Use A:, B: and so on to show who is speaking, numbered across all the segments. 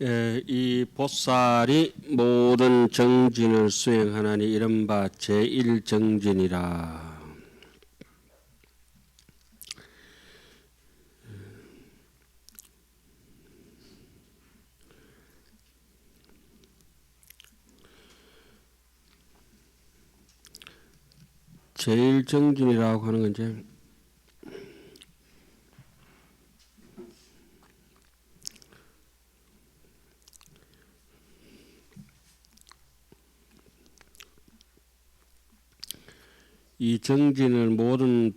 A: 이 보살이 모든 정진을 수행하나니 이른바 제1정진이라. 제1정진이라고 하는 건 이제 이 정진을 모든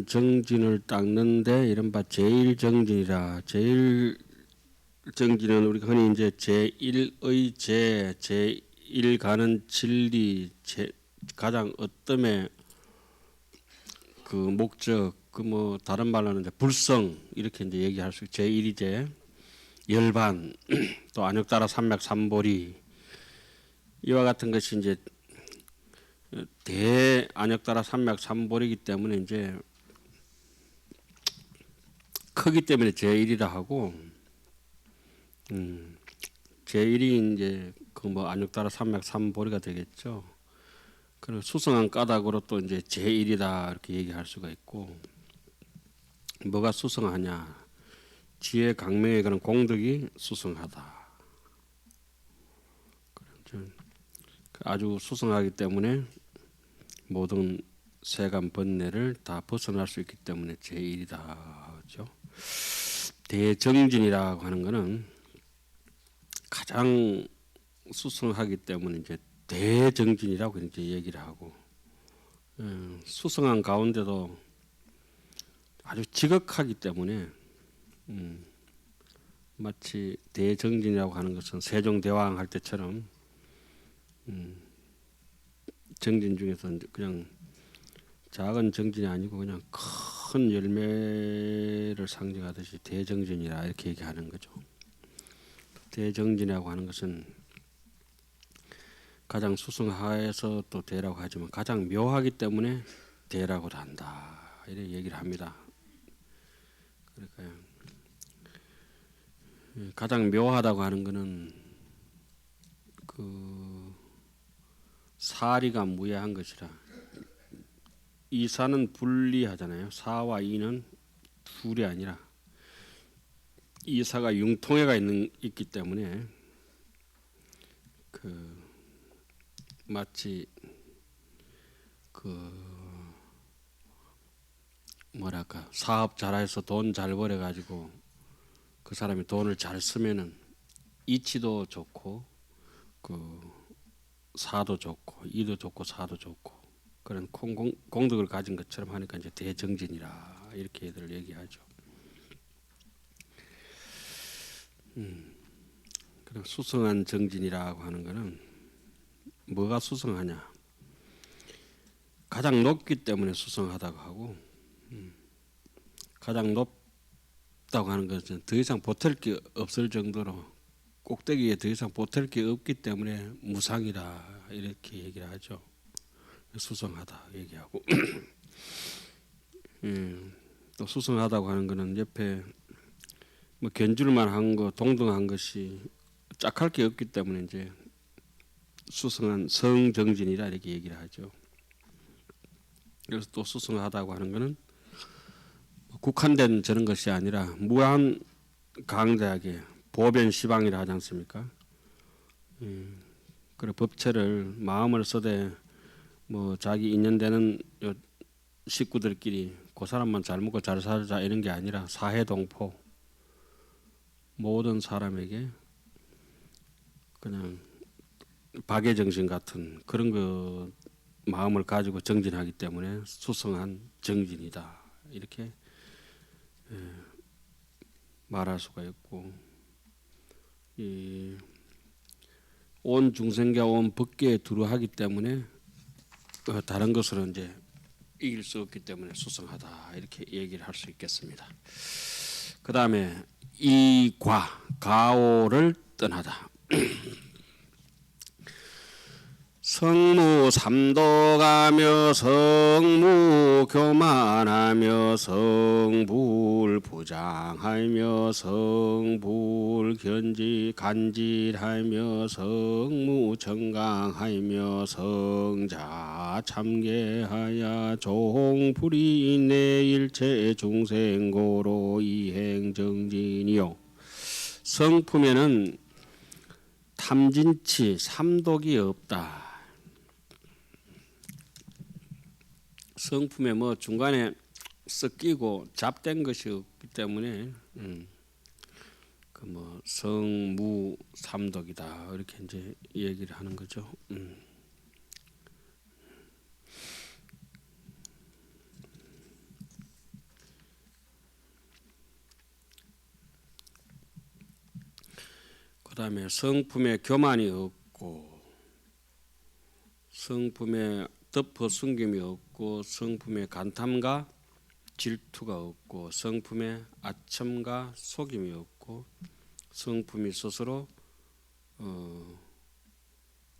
A: 정진을 닦는데 이른바 제1정진이라. 제1정진은 우리가 흔히 이제 제1의 제1 가는 진리, 가장 어뜸의 그 목적, 그 뭐 다른 말로는 이제 불성 이렇게 이제 얘기할 수 있죠. 제1이제 열반 또 안욕따라 삼맥 삼보리 이와 같은 것이 이제 대안욕따라 삼맥 삼보리이기 때문에 이제 크기 때문에 제1이라 하고 제1이 이제 그 뭐 안욕따라 삼맥 삼보리가 되겠죠. 그리고 수성한 까닭으로 또 이제 제1이다 이렇게 얘기할 수가 있고, 뭐가 수성하냐? 지혜 강명의 그런 공덕이 수성하다. 아주 수성하기 때문에 모든 세간 번뇌를 다 벗어날 수 있기 때문에 제1이다. 그렇죠? 대정진이라고 하는 것은 가장 수성하기 때문에 이제 대정진이라고 이제 얘기를 하고, 수성한 가운데도 아주 지극하기 때문에 마치 대정진이라고 하는 것은 세종대왕 할 때처럼 정진 중에서 그냥 작은 정진이 아니고 그냥 큰 열매를 상징하듯이 대정진이라 이렇게 얘기하는 거죠. 대정진이라고 하는 것은 가장 수승하에서 또 대라고 하지만 가장 묘하기 때문에 대라고도 한다 이렇게 얘기를 합니다. 그러니까 가장 묘하다고 하는 것은 그 사리가 무해한 것이라. 이사는 분리하잖아요. 사와 이는 둘이 아니라 이사가 융통해가 있기 때문에 그 마치 그 뭐랄까 사업 잘해서 돈 잘 벌어 가지고 그 사람이 돈을 잘 쓰면은 이치도 좋고 그 사도 좋고 이도 좋고 사도 좋고 그런 공덕을 가진 것처럼 하니까 이제 대정진이라 이렇게들 얘기하죠. 그리고 수성한 정진이라고 하는 것은 뭐가 수성하냐? 가장 높기 때문에 수성하다고 하고, 가장 높다고 하는 것은 더 이상 보탤 게 없을 정도로 꼭대기에 더 이상 보탤 게 없기 때문에 무상이다 이렇게 얘기를 하죠. 수성하다 얘기하고 또 수성하다고 하는 것은 옆에 뭐 견줄만 한 거 동등한 것이 짝할 게 없기 때문에 이제 수성한 성정진이라 이렇게 얘기를 하죠. 그래서 또 수성하다고 하는 것은 국한된 저런 것이 아니라 무한 강대하게 보변시방이라 하지 않습니까? 그래 법체를 마음을 써대 뭐 자기 인연되는 식구들끼리 그 사람만 잘 먹고 잘 살자 이런 게 아니라 사해동포 모든 사람에게 그냥 박애정신 같은 그런 그 마음을 가지고 정진하기 때문에 수성한 정진이다 이렇게 말할 수가 있고, 이 온 중생과 온 법계에 두루하기 때문에 다른 것으로 이제 이길 수 없기 때문에 수성하다 이렇게 얘기를 할 수 있겠습니다. 그 다음에 가오를 떠나다. 성무 삼독하며 성무 교만하며 성불 부장하며 성불 간질하며 성무 정강하며 성자 참계하여 종불이 내 일체 중생고로 이행정진이요. 성품에는 탐진치 삼독이 없다. 성품에 뭐 중간에 섞이고 잡된 것이 없기 때문에 그 뭐 성무 삼독이다 이렇게 이제 얘기를 하는 거죠. 그다음에 성품에 교만이 없고 성품에 덮어 숨김이 없고 성품에 간탐과 질투가 없고 성품에 아첨과 속임이 없고 성품이 스스로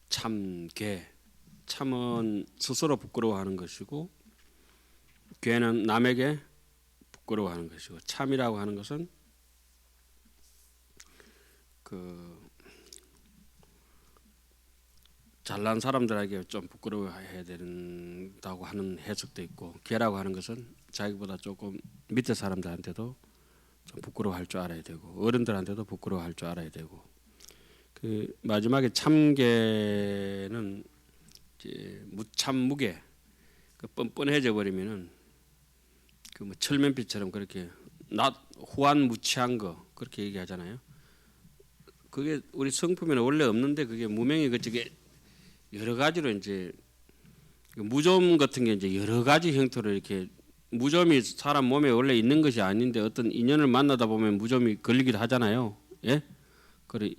A: 참괴 참은 스스로 부끄러워하는 것이고 괴는 남에게 부끄러워하는 것이고 참이라고 하는 것은 그 잘난 사람들에게 좀 부끄러워해야 된다고 하는 해석도 있고 괴라고 하는 것은 자기보다 조금 밑에 사람들한테도 좀 부끄러워할 줄 알아야 되고 어른들한테도 부끄러워할 줄 알아야 되고 그 마지막에 참괴는 이제 무참무게 그 뻔뻔해져 버리면은 그 뭐 철면피처럼 그렇게 후한무치한 거 그렇게 얘기하잖아요. 그게 우리 성품에는 원래 없는데 그게 무명이 그쪽에 여러 가지로 이제 무좀 같은 게 이제 여러 가지 형태로 이렇게 무좀이 사람 몸에 원래 있는 것이 아닌데 어떤 인연을 만나다 보면 무좀이 걸리기도 하잖아요. 예? 그래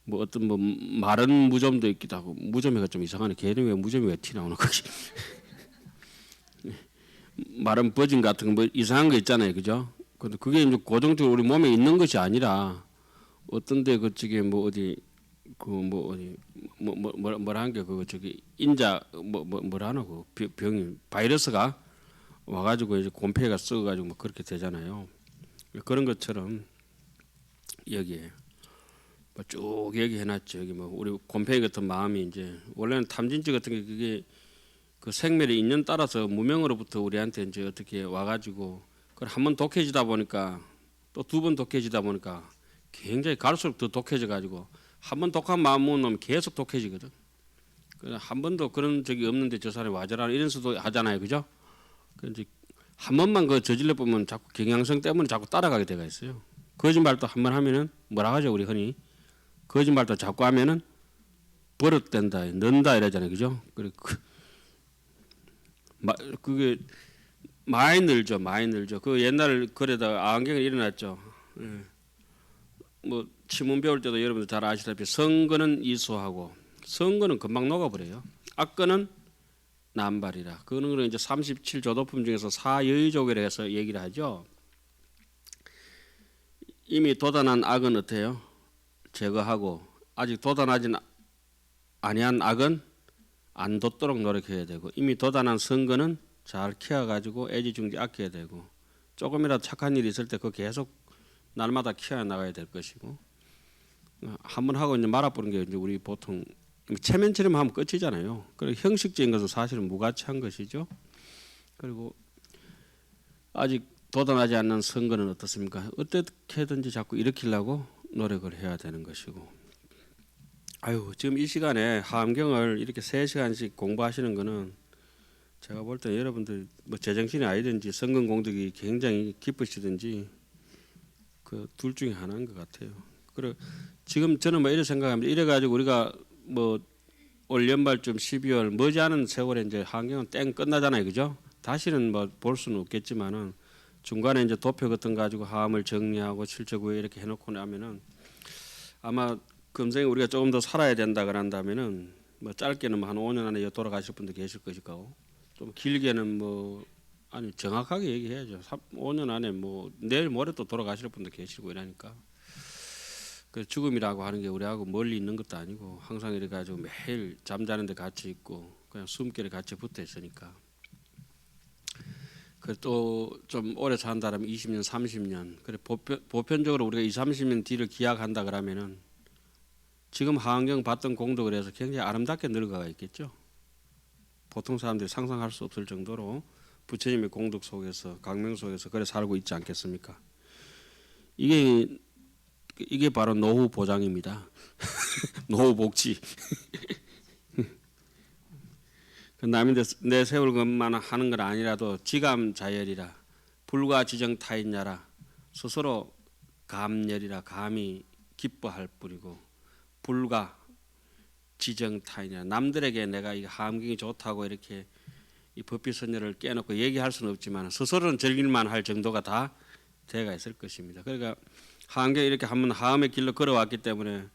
A: 뭐 어떤 뭐 마른 무좀도 있기도 하고 무좀이가 좀 이상하네. 걔는 왜 무좀이 왜 티 나오는 거지? 마른 버진 같은 거 뭐 이상한 거 있잖아요, 그죠? 근데 그게 이제 고정적으로 우리 몸에 있는 것이 아니라 어떤데 그쪽에 뭐 어디 그 뭐 어디 뭐라 한 게 그거 저기 인자 뭐라 하나 그 병이 바이러스가 와가지고 이제 곰팡이가 썩어가지고 뭐 그렇게 되잖아요. 그런 것처럼 여기에 뭐 쭉 얘기해놨죠. 여기 뭐 우리 곰팡이 같은 마음이 이제 원래는 탐진치 같은 게 그게 그 생멸의 인연 따라서 무명으로부터 우리한테 이제 어떻게 와가지고 그걸 한번 독해지다 보니까 또 두 번 독해지다 보니까 굉장히 갈수록 더 독해져가지고 한 번 독한 마음 먹은 놈은 계속 독해지거든. 한 번도 그런 적이 없는데 저 사람이 와저라 이런 수도 하잖아요, 그죠? 이제 한 번만 그 저질러 보면 자꾸 경향성 때문에 자꾸 따라가게 돼가 있어요. 거짓말도 한 번 하면은 뭐라 하죠, 우리 흔히 거짓말도 자꾸 하면은 버릇된다, 는다 이러잖아요, 그죠? 그래 그게 많이 늘죠, 많이 늘죠. 그 옛날 글에다가 안경을 일어났죠. 예. 뭐 치문 배울 때도 여러분들 잘 아시다시피 성근은 이수하고 성근은 금방 녹아버려요. 악근은 남발이라. 그거는 이제 37조도품 중에서 사여의족이라 해서 얘기를 하죠. 이미 도단한 악은 어때요? 제거하고 아직 도단하지 아니한 악은 안 돋도록 노력해야 되고 이미 도단한 성근은 잘 키워가지고 애지중지 아껴야 되고 조금이라도 착한 일이 있을 때 그거 계속 날마다 키워 나가야 될 것이고 한번 하고 이제 말아보는 게 이제 우리 보통 체면처럼 하면 끝이잖아요. 그리고 형식적인 것은 사실은 무가치한 것이죠. 그리고 아직 도달하지 않는 선거는 어떻습니까? 어떻게든지 자꾸 일으키려고 노력을 해야 되는 것이고. 아유 지금 이 시간에 하암경을 이렇게 3시간씩 공부하시는 거는 제가 볼 때 여러분들 뭐 제정신이 아니든지 성근공덕이 굉장히 깊으시든지 그 둘 중에 하나인 것 같아요. 그리고 지금 저는 뭐 이래 생각합니다. 이래 가지고 우리가 뭐 올 연말쯤 12월 머지않은 세월에 이제 하암경은 땡 끝나잖아요, 그죠? 다시는 뭐 볼 수는 없겠지만은 중간에 이제 도표 같은 거 가지고 하암을 정리하고 실제구에 이렇게 해놓고 나면은 아마 금생에 우리가 조금 더 살아야 된다 그런다면은 뭐 짧게는 뭐 한 5년 안에 돌아가실 분도 계실 것일 거고 좀 길게는 뭐 아니 정확하게 얘기해야죠. 5년 안에 뭐 내일 모레 또 돌아가실 분도 계시고 이러니까 그 죽음이라고 하는 게 우리하고 멀리 있는 것도 아니고 항상 이래 가지고 매일 잠자는데 같이 있고 그냥 숨결에 같이 붙어 있으니까. 그 또 좀 오래 산다면 20년, 30년. 그래 보편적으로 우리가 20, 30년 뒤를 기약한다 그러면은 지금 하환경 받던 공덕을 해서 굉장히 아름답게 늙어가 있겠죠. 보통 사람들이 상상할 수 없을 정도로 부처님의 공덕 속에서 강명 속에서 그래 살고 있지 않겠습니까? 이게 바로 노후 보장입니다. 노후 복지. 남이 내 세울 것만 하는 건 아니라도 지감 자열이라 불과 지정 타인야라 스스로 감열이라 감히 기뻐할 뿐이고 불과 지정 타인이라 남들에게 내가 이 함경이 좋다고 이렇게 이 법비선열을 깨놓고 얘기할 수는 없지만 스스로는 즐길만 할 정도가 다 돼가 있을 것입니다. 그러니까 함경 이렇게 한번 하음의 길로 걸어왔기 때문에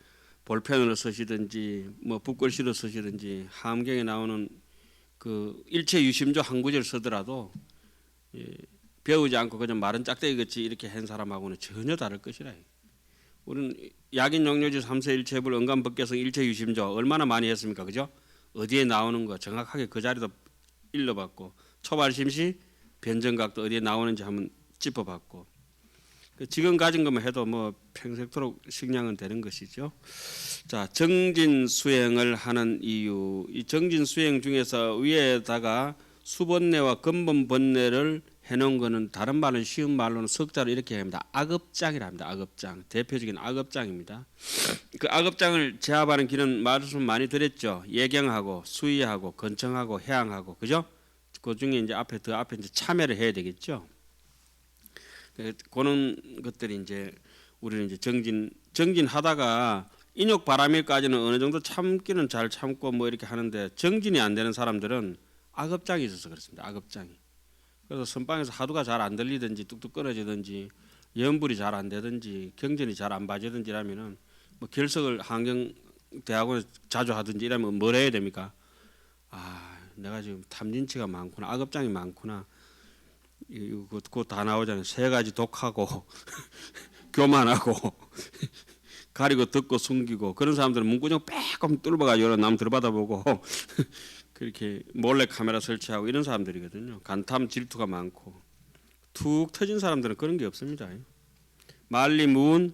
A: 볼펜으로 쓰시든지 뭐 붓글씨로 쓰시든지 함경에 나오는 그 일체 유심조 한 구절 쓰더라도 배우지 않고 그냥 마른 짝대기 같이 이렇게 한 사람하고는 전혀 다를 것이라. 우리는 약인 용료지 삼세 일체불 언감법계성 일체 유심조 얼마나 많이 했습니까, 그죠? 어디에 나오는 거 정확하게 그 자리도 일러봤고 초발심시 변정각도 어디에 나오는지 한번 짚어봤고 지금 가진 것만 해도 뭐 평생토록 식량은 되는 것이죠. 자, 정진 수행을 하는 이유. 이 정진 수행 중에서 위에다가 수번뇌와 근본 번뇌를 해놓은 거는 다른 말은 쉬운 말로는 석자로 이렇게 합니다. 악업장이라 합니다. 악업장. 대표적인 악업장입니다. 그 악업장을 제압하는 길은 말씀 많이 드렸죠. 예경하고 수의하고 건청하고 해양하고 그죠? 그 중에 이제 앞에 이제 참여를 해야 되겠죠. 그런 것들이 이제 우리는 이제 정진하다가 인욕 바람일까지는 어느 정도 참기는 잘 참고 뭐 이렇게 하는데 정진이 안 되는 사람들은 악업장이 있어서 그렇습니다. 악업장이. 그래서 선방에서 하두가 잘 안 들리든지 뚝뚝 끊어지든지 연불이 잘 안 되든지 경전이 잘 안 봐지든지 라면은 뭐 결석을 한경대학원에 자주 하든지 이러면 뭘 해야 됩니까? 아, 내가 지금 탐진치가 많구나. 악업장이 많구나. 그거 다 나오잖아요. 세 가지 독하고 교만하고 가리고 듣고 숨기고 그런 사람들은 문구정 빼꼼 뚫어가지고 남 들여다보고 그렇게 몰래 카메라 설치하고 이런 사람들이거든요. 간탐 질투가 많고 툭 터진 사람들은 그런 게 없습니다. 만리무운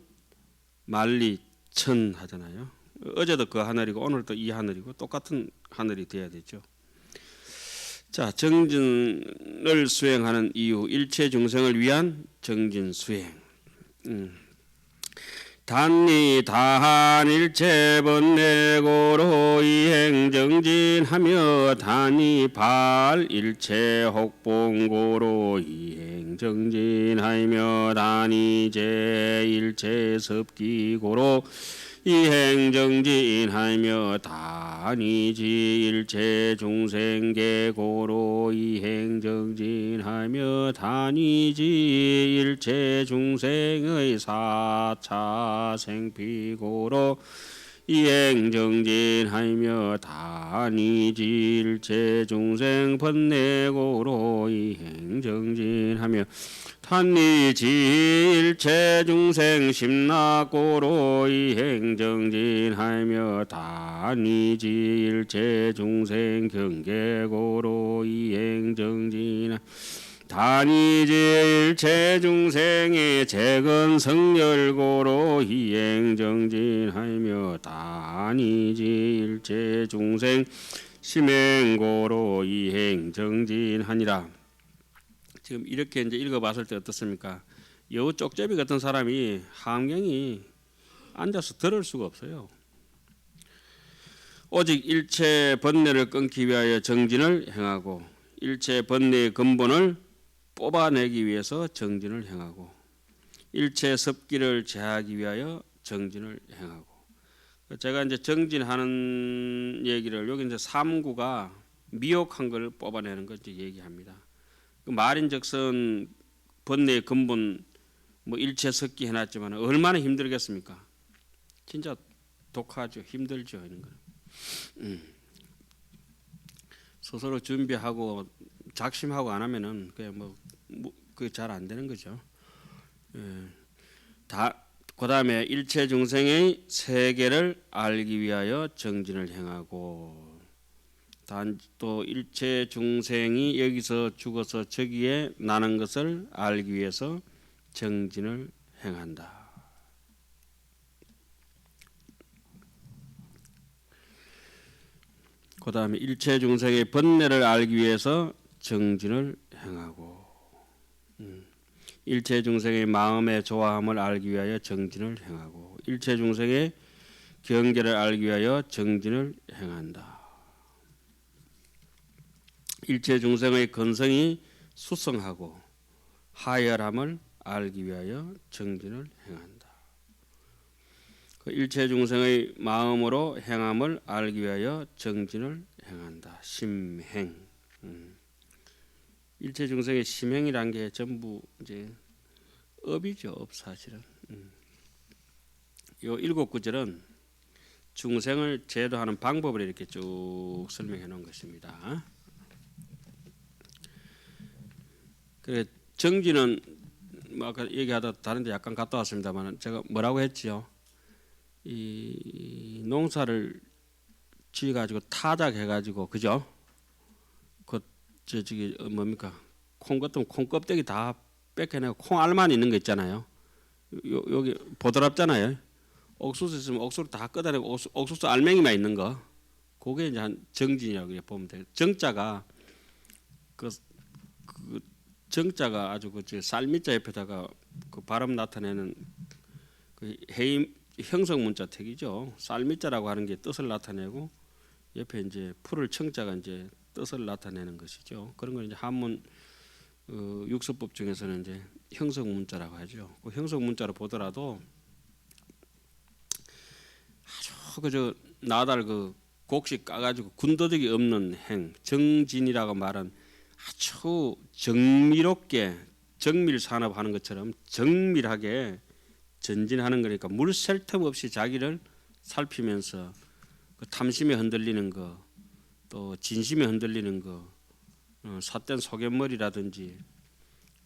A: 만리천 하잖아요. 어제도 그 하늘이고 오늘도 이 하늘이고 똑같은 하늘이 돼야 되죠. 자, 정진을 수행하는 이유, 일체 중생을 위한 정진 수행. 단리 다한일체 번뇌고로 이행정진하며 단이 발일체 혹봉고로 이행정진하며 단이 제일체 섭기고로 이행정진하며 단이지일체 중생계고로 이행정진하며 단이지일체 중생의 사차 생피고로 이행정진하며 단이지일체 중생 번뇌고로 이행정진하며 단리지일체 중생 심락고로 이행정진하며 단리지일체 중생 경계고로 이행정진하며 단이지일체 중생의 재건성열고로 이행정진하며 단이지일체 중생 심행고로 이행정진하니라. 지금 이렇게 이제 읽어봤을 때 어떻습니까? 여우 쪽제비 같은 사람이 함경이 앉아서 들을 수가 없어요. 오직 일체 번뇌를 끊기 위하여 정진을 행하고 일체 번뇌의 근본을 뽑아내기 위해서 정진을 행하고 일체 습기를 제하기 위하여 정진을 행하고 제가 이제 정진하는 얘기를 여기 이제 삼구가 미혹한 걸 뽑아내는 걸 이제 얘기합니다. 그 말인즉슨 번뇌의 근본 뭐 일체 섭기 해놨지만 얼마나 힘들겠습니까? 진짜 독하죠, 힘들죠 이런 거. 스스로 준비하고 작심하고 안 하면은 그냥 뭐 그 잘 안 되는 거죠. 다 그 다음에 일체 중생의 세계를 알기 위하여 정진을 행하고, 또 일체 중생이 여기서 죽어서 저기에 나는 것을 알기 위해서 정진을 행한다. 그 다음에 일체 중생의 번뇌를 알기 위해서 정진을 행하고, 일체 중생의 마음의 조화함을 알기 위하여 정진을 행하고, 일체 중생의 경계를 알기 위하여 정진을 행한다. 일체 중생의 근성이 수성하고 하열함을 알기 위하여 정진을 행한다. 그 일체 중생의 마음으로 행함을 알기 위하여 정진을 행한다. 심행. 일체 중생의 심행이란 게 전부 이제 업이죠. 업 사실은. 요 일곱 구절은 중생을 제도하는 방법을 이렇게 쭉 설명해 놓은 것입니다. 그래 정진은 뭐 아까 얘기하다 다른데 약간 갔다 왔습니다만 제가 뭐라고 했지요? 이 농사를 지어 가지고 타작해 가지고 그죠? 그 저기 뭡니까? 콩 같으면 콩 껍데기 다 뺏겨내고 콩 알만 있는 거 있잖아요. 여기 보드랍잖아요. 옥수수 있으면 옥수수 다 끄다내고 옥수수 알맹이만 있는 거. 그게 이제 한 정진이라고 보면 돼요. 정자가 그 정자가 아주 그 쌀미자 옆에다가 그 발음 나타내는 그 해임 형성 문자 택이죠. 쌀미자라고 하는 게 뜻을 나타내고 옆에 이제 풀을 청자가 이제 뜻을 나타내는 것이죠. 그런 걸 이제 한문 육서법 중에서는 이제 형성 문자라고 하죠. 그 형성 문자로 보더라도 아주 그저 나달 그 곡식 까가지고 군더더기 없는 행 정진이라고 말한 아주 정밀롭게 정밀 산업하는 것처럼 정밀하게 전진하는 거니까 물 셀 틈 없이 자기를 살피면서 그 탐심에 흔들리는 거, 또 진심에 흔들리는 거, 삿된 소견머리라든지,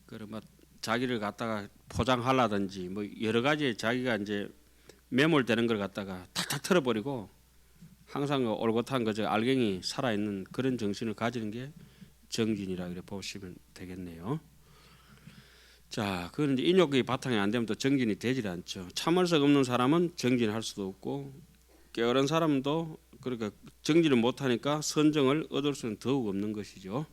A: 그러면 자기를 갖다가 포장하려든지 뭐 여러 가지 자기가 이제 매몰되는 걸 갖다가 탁탁 털어버리고 항상 올곧한 그저 알갱이 살아있는 그런 정신을 가지는 게 정진이라 그래 보시면 되겠네요. 자, 그건 이제 인욕이 바탕이 안 되면 또 정진이 되질 않죠. 참을성 없는 사람은 정진할 수도 없고 게으른 사람도 그러니까 정진을 못하니까 선정을 얻을 수는 더욱 없는 것이죠.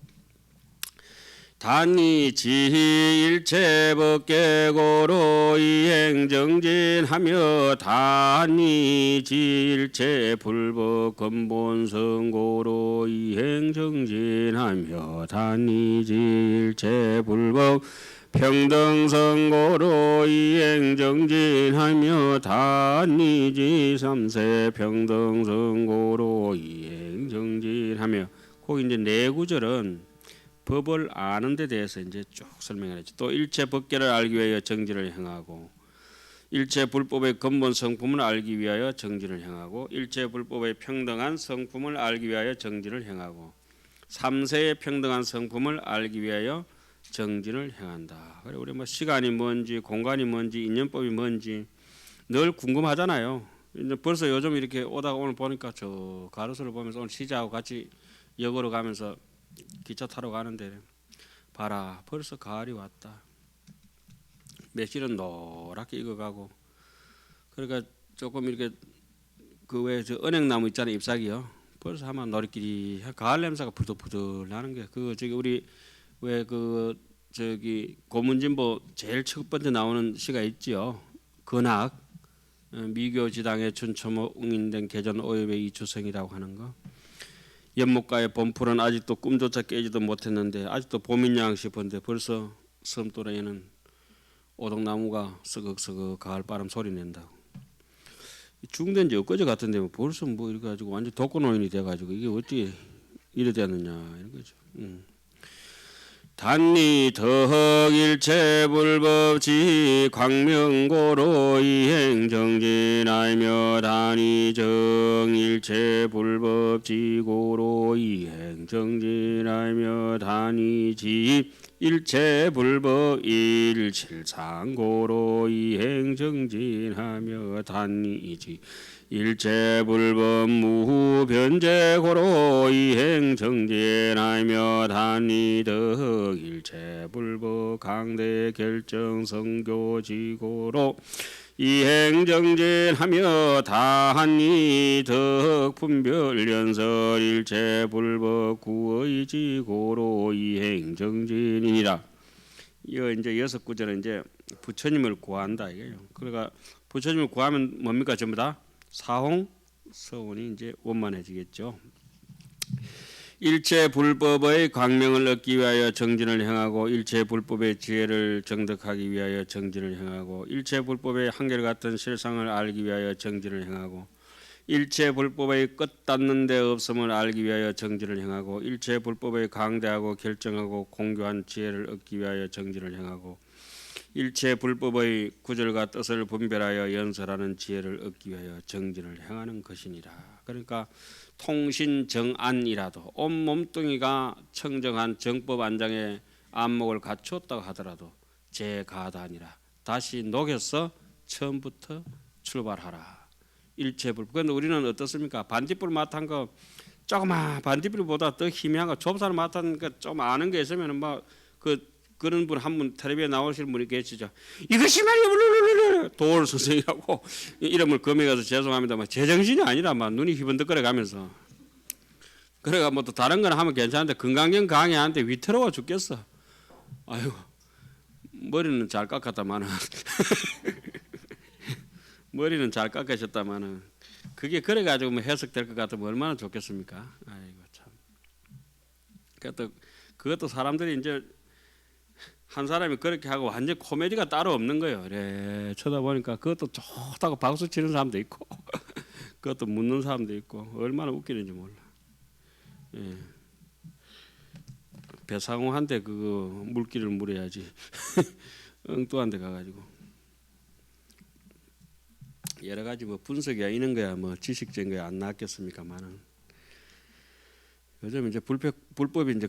A: 단이 지일체 법계고로 이행정진하며 단이 지일체 불법 근본성고로 이행정진하며 단이 지일체 불법 평등성고로 이행정진하며 단이지 삼세 평등성고로 이행정진하며 거기 이제 네 구절은 법을 아는 데 대해서 이제 쭉 설명을 했죠. 또 일체 법계를 알기 위하여 정진을 행하고 일체 불법의 근본 성품을 알기 위하여 정진을 행하고 일체 불법의 평등한 성품을 알기 위하여 정진을 행하고 삼세의 평등한 성품을 알기 위하여 정진을 행한다. 그래 우리 뭐 시간이 뭔지 공간이 뭔지 인연법이 뭔지 늘 궁금하잖아요. 이제 벌써 요즘 이렇게 오다가 오늘 보니까 저 가로수를 보면서 오늘 시자하고 같이 역으로 가면서 기차 타러 가는데 봐라 벌써 가을이 왔다. 매실은 노랗게 익어가고 그러니까 조금 이렇게 그 외에 저 은행나무 있잖아요 잎사귀요. 벌써 하면 노리끼리 가을 냄새가 부들부들 나는 게 그 저기 우리 왜 그 저기 고문진보 제일 첫 번째 나오는 시가 있지요. 근학 미교지당의 춘초모 웅인된 개전 오엽의 이추성이라고 하는 거. 연못가의 봄풀은 아직도 꿈조차 깨지도 못했는데 아직도 봄이냐 싶었는데 벌써 섬도래에는 오동나무가 서걱서걱 가을바람 소리 낸다고. 중된 지 엊그제 같은데 벌써 뭐 이래 가지고 완전 독거노인이 돼 가지고 이게 어떻게 이래 되느냐 이런 거죠. 단리 덕일체 불법지 광명고로 이행정진하며 단위 정일체 불법지 고로 이행정진하며 단위지 일체 불법 일칠상고로 이행정진하며 단위지 일체 불법 무변제고로 이행정진하며 단위덕 일체 불법 강대 결정 성교지고로 이행정진하며 단위덕 분별 연설 일체 불법 구의지고로 이행정진이니라. 이거 이제 6구절은 이제 부처님을 구한다 이거예요. 그러니까 부처님을 구하면 뭡니까? 전부 다 사홍 서운이 이제 원만해지겠죠. 일체 불법의 광명을 얻기 위하여 정진을 행하고 일체 불법의 지혜를 정득하기 위하여 정진을 행하고 일체 불법의 한결같은 실상을 알기 위하여 정진을 행하고 일체 불법의 끝 닿는 데 없음을 알기 위하여 정진을 행하고 일체 불법의 강대하고 결정하고 공교한 지혜를 얻기 위하여 정진을 행하고 일체 불법의 구절과 뜻을 분별하여 연설하는 지혜를 얻기 위하여 정진을 행하는 것이니라. 그러니까 통신정안이라도 온 몸뚱이가 청정한 정법 안장의 안목을 갖추었다고 하더라도 재가단이라. 다시 녹여서 처음부터 출발하라. 일체 불법. 그런데 우리는 어떻습니까? 반딧불 맡은 거 조그마 반딧불보다 더 희미한 거 좁쌀 맡은 거 좀 아는 게 있으면 막 그런 분 한 분 텔레비에 나오시는 분이 계시죠. 이것이 말이야 도올 선생이라고 이름을 검해가서 죄송합니다만 제정신이 아니라 막 눈이 희번득거려 가면서 그래가 뭐 또 다른 건 하면 괜찮은데 건강경 강의하는데 위태로워 죽겠어. 아이고 머리는 잘 깎았다마는 머리는 잘 깎으셨다마는 그게 그래가지고 뭐 해석될 것 같으면 얼마나 좋겠습니까? 아이고 참. 그것도 사람들이 이제 한 사람이 그렇게 하고 완전 코미디가 따로 없는 거예요. 그래 쳐다보니까 그것도 좋다고 박수 치는 사람도 있고 그것도 묻는 사람도 있고 얼마나 웃기는지 몰라. 예. 배상호한테 그 물기를 물어야지. 엉뚱한 데 가가지고 여러 가지 뭐 분석이야 이런 거야 뭐 지식적인 거야 안 나왔겠습니까만은 요즘 이제 불법이 이제